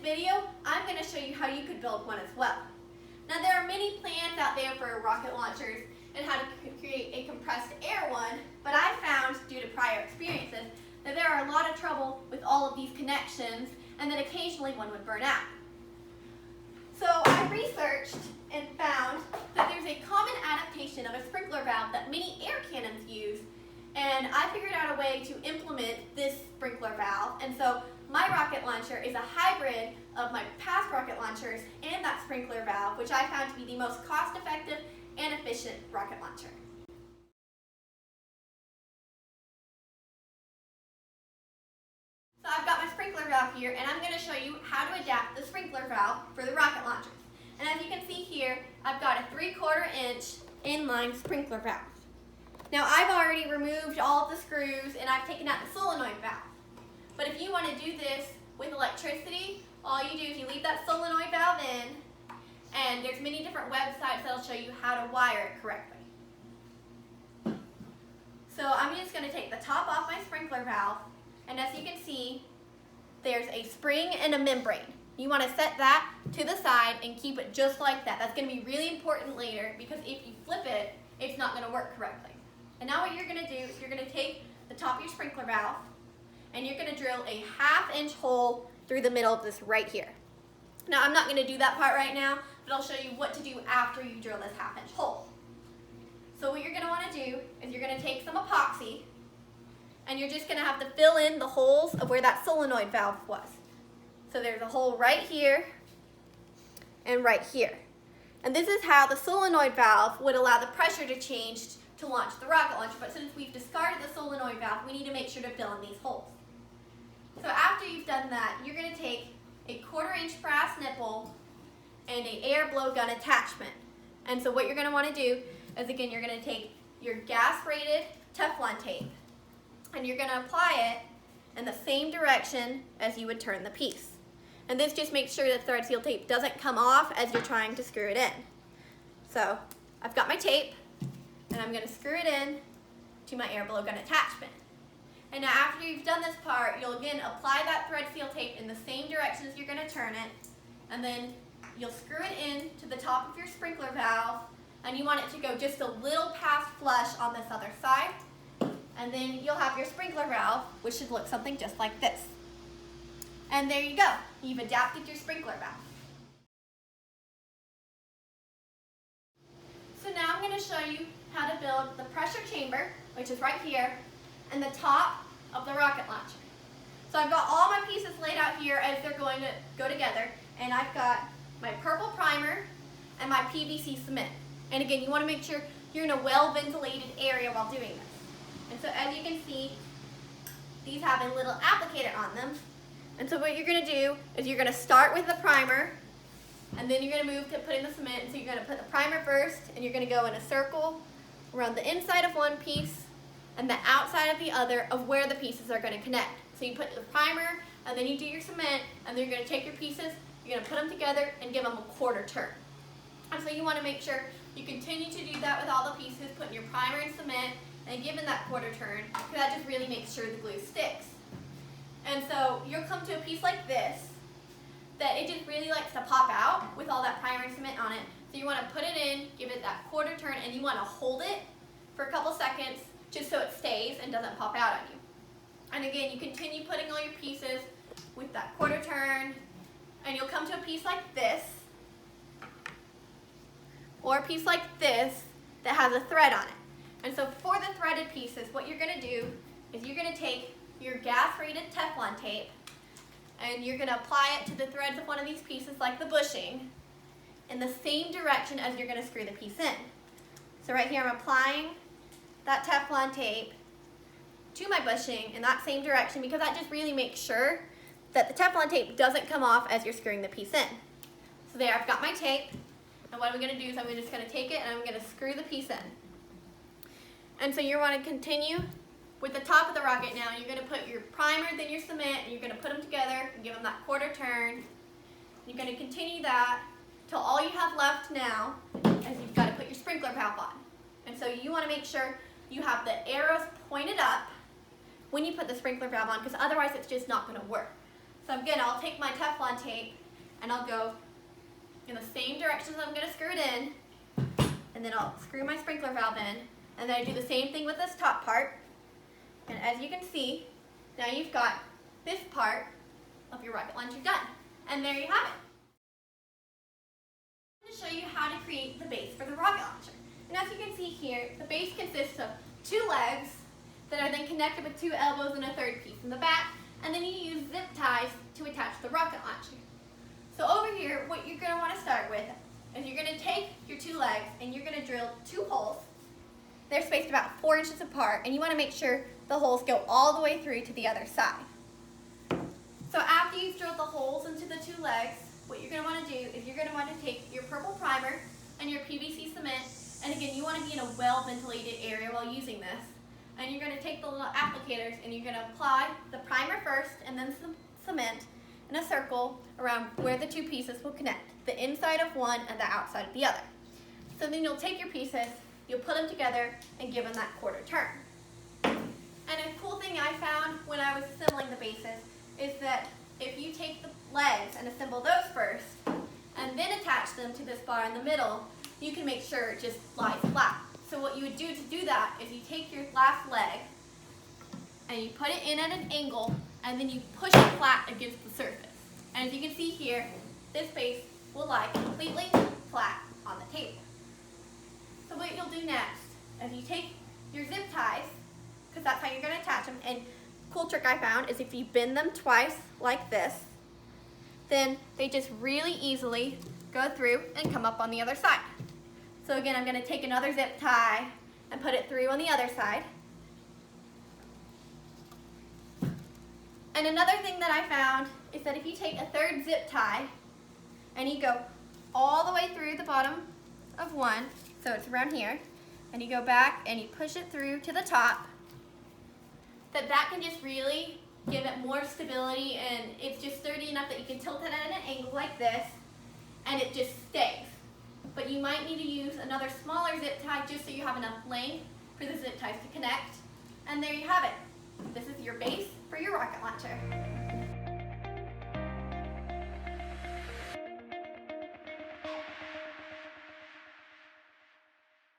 video, I'm going to show you how you could build one as well. Now there are many plans out there for rocket launchers and how to create a compressed air one, but I found, due to prior experiences, that there are a lot of trouble with all of these connections and that occasionally one would burn out. So I researched and found that there's a common adaptation of a sprinkler valve that many air cannons use, and I figured out a way to implement this sprinkler valve, and so my rocket launcher is a hybrid of my past rocket launchers and that sprinkler valve, which I found to be the most cost-effective and efficient rocket launcher. So I've got my sprinkler valve here, and I'm going to show you how to adapt the sprinkler valve for the rocket launchers. And as you can see here, I've got a 3/4 inch inline sprinkler valve. Now I've already removed all of the screws and I've taken out the solenoid valve. But if you want to do this with electricity, all you do is you leave that solenoid valve in, and there's many different websites that'll show you how to wire it correctly. So I'm just going to take the top off my sprinkler valve, and as you can see, there's a spring and a membrane. You want to set that to the side and keep it just like that. That's going to be really important later, because if you flip it, it's not going to work correctly. And now what you're going to do is you're going to take the top of your sprinkler valve and you're going to drill a 1/2 inch hole through the middle of this right here. Now I'm not going to do that part right now, but I'll show you what to do after you drill this 1/2 inch hole. So what you're going to want to do is you're going to take some epoxy and you're just going to have to fill in the holes of where that solenoid valve was. So there's a hole right here and right here. And this is how the solenoid valve would allow the pressure to change to launch the rocket launcher. But since we've discarded the solenoid valve, we need to make sure to fill in these holes. So after you've done that, you're going to take a 1/4 inch brass nipple and an air blowgun attachment. And so what you're going to want to do is, again, you're going to take your gas-rated Teflon tape and you're going to apply it in the same direction as you would turn the piece. And this just makes sure that thread seal tape doesn't come off as you're trying to screw it in. So I've got my tape and I'm going to screw it in to my air blowgun attachment. And now after you've done this part, you'll again apply that thread seal tape in the same direction as you're going to turn it, and then you'll screw it in to the top of your sprinkler valve, and you want it to go just a little past flush on this other side, and then you'll have your sprinkler valve, which should look something just like this. And there you go, you've adapted your sprinkler valve. So now I'm going to show you how to build the pressure chamber, which is right here, and the top of the rocket launcher. So I've got all my pieces laid out here as they're going to go together, and I've got my purple primer and my PVC cement. And again, you want to make sure you're in a well-ventilated area while doing this. And so as you can see, these have a little applicator on them. And so what you're going to do is you're going to start with the primer, and then you're going to move to putting the cement. And so you're going to put the primer first, and you're going to go in a circle around the inside of one piece and the outside of the other of where the pieces are going to connect. So you put the primer, and then you do your cement, and then you're going to take your pieces, you're going to put them together and give them a 1/4 turn. And so you want to make sure you continue to do that with all the pieces, putting your primer and cement and giving that 1/4 turn, because that just really makes sure the glue sticks. And so you'll come to a piece like this that it just really likes to pop out with all that primer and cement on it. So you want to put it in, give it that 1/4 turn, and you want to hold it for a couple seconds just so it stays and doesn't pop out on you. And again, you continue putting all your pieces with that 1/4 turn, and you'll come to a piece like this, or a piece like this that has a thread on it. And so for the threaded pieces, what you're going to do is you're going to take your gas-rated Teflon tape and you're going to apply it to the threads of one of these pieces like the bushing in the same direction as you're going to screw the piece in. So right here I'm applying that Teflon tape to my bushing in that same direction, because that just really makes sure that the Teflon tape doesn't come off as you're screwing the piece in. So there, I've got my tape, and what I'm going to do is I'm just going to take it and I'm going to screw the piece in. And so you want to continue with the top of the rocket now. You're going to put your primer, then your cement, and you're going to put them together and give them that 1/4 turn. You're going to continue that till all you have left now is you've got to put your sprinkler valve on. And so you want to make sure you have the arrows pointed up when you put the sprinkler valve on, because otherwise it's just not going to work. So again, I'll take my Teflon tape and I'll go in the same direction as I'm going to screw it in, and then I'll screw my sprinkler valve in, and then I do the same thing with this top part. And as you can see, now you've got this part of your rocket launcher done. And there you have it. I'm going to show you how to create the base for the rocket launcher. And as you can see here, the base consists of 2 legs that are then connected with 2 elbows and a 3rd piece in the back, and then you use zip ties to attach the rocket launcher. So over here, what you're going to want to start with is you're going to take your 2 legs and you're going to drill 2 holes. They're spaced about 4 inches apart, and you want to make sure the holes go all the way through to the other side. So after you've drilled the holes into the 2 legs, what you're going to want to do is you're going to want to take your purple primer and your PVC cement, and again, you want to be in a well-ventilated area while using this. And you're going to take the little applicators and you're going to apply the primer first and then some cement in a circle around where the 2 pieces will connect, the inside of one and the outside of the other. So then you'll take your pieces, you'll put them together and give them that quarter turn. And a cool thing I found when I was assembling the bases is that if you take the legs and assemble those first and then attach them to this bar in the middle, you can make sure it just lies flat. So what you would do to do that is you take your last leg and you put it in at an angle and then you push it flat against the surface. And as you can see here, this base will lie completely flat on the table. So what you'll do next is you take your zip ties, because that's how you're going to attach them, and cool trick I found is if you bend them twice like this, then they just really easily go through and come up on the other side. So again, I'm going to take another zip tie and put it through on the other side. And another thing that I found is that if you take a 3rd zip tie and you go all the way through the bottom of one, so it's around here, and you go back and you push it through to the top, that can just really give it more stability, and it's just sturdy enough that you can tilt it at an angle like this and it just stays. But you might need to use another smaller zip tie just so you have enough length for the zip ties to connect. And there you have it. This is your base for your rocket launcher.